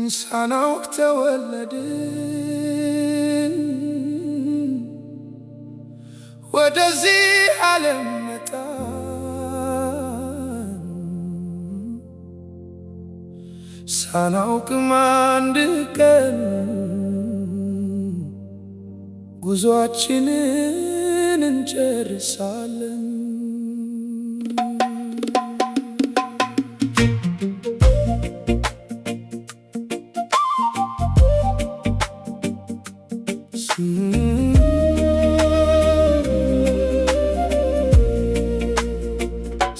ሳናውቅ ተወለድን፣ ወደዚህ ዓለም መጣን። ሳናውቅም አንድ ቀን ጉዞአችንን እንጨርሳለን።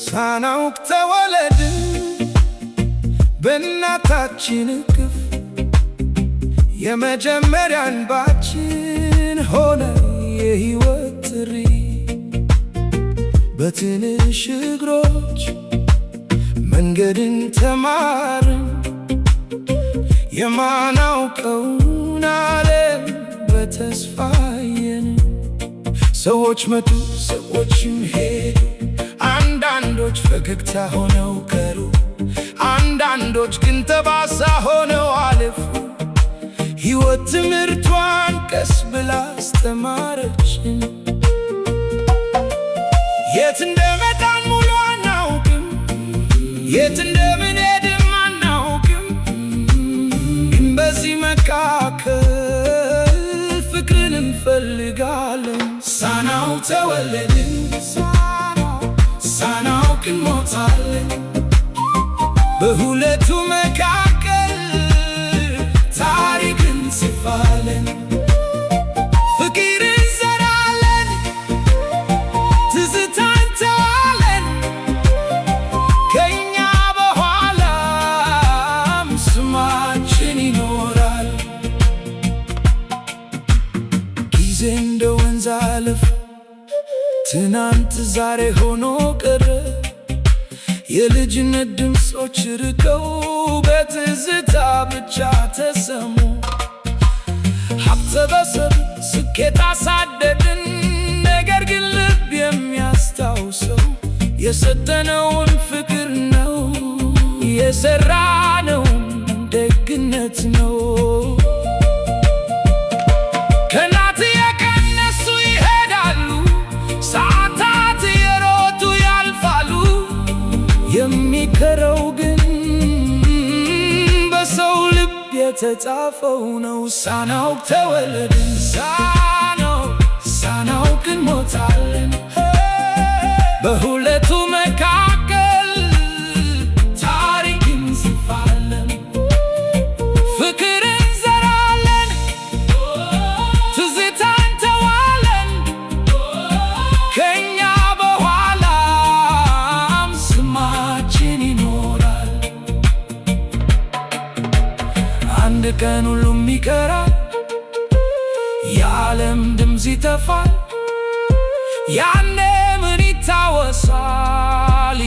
ሳናውቅ ተወለድን በእናታችን እቅፍ፣ የመጀመሪያ እንባችን ሆነ የሕይወት ጥሪ። በትንሽ እግሮች መንገድን ተማርን፣ የማናውቀውን ዓለም በተስፋ አየን። ሰዎች መጡ፣ ሰዎችም ሄዱ፣ አንዳንዶች ፈገግታ ሆነው ቀሩ፣ አንዳንዶች ግን ጠባሳ ሆነው አለፉ። ሕይወት ትምህርቷን ቀስ ብላ አስተማረችን። የት እንደመጣን ሙሉ አናውቅም፣ የት እንደምንሄድም አናውቅም። ግን በዚህ መካከል ፍቅርን እንፈልጋለን። ሳናውቅ ተወለድን፣ ሳናውቅ እንሞታለን። በሁለቱ መካከል ታሪክ እንጽፋለን። ፍቅር እንዘራለን፣ ትዝታ እንተዋለን። ከእኛ በኋላም ስማችን ይኖራል። ጊዜ እንደ ወንዝ አለፈ፣ ትናንት ዛሬ ሆኖ ቀረ። የልጅነት ድምፆች ርቀው በትዝታ ብቻ ተሰሙ። ሀብት በሰብ ስኬት አሳደድን፣ ነገር ግን ልብ የሚያስታውሰው የሰጠነውን ፍቅር ነው፣ የሰራነውን ደግነት ነው። ከናት የቀነሱ ይሄዳሉ፣ ሰዓታት የሮጡ ያልፋሉ። የሚቀረው ግን በሰው ልብ የተጻፈው ነው። ሳናውቅ ተወለድን፣ ሳናውቅ እንሞታለን። በሁለቱ መካከል ታሪክ እንጽፋለን። ፍቅር እንዘራለን፣ ትዝታ እንተዋለን። ከእኛ በኋላም ስማችን ይኖራል። አንድ ቀን ሁሉም ይቀራል፣ የዓለም ድምፅ ይጠፋል። ያኔ ምን ይታወሳል?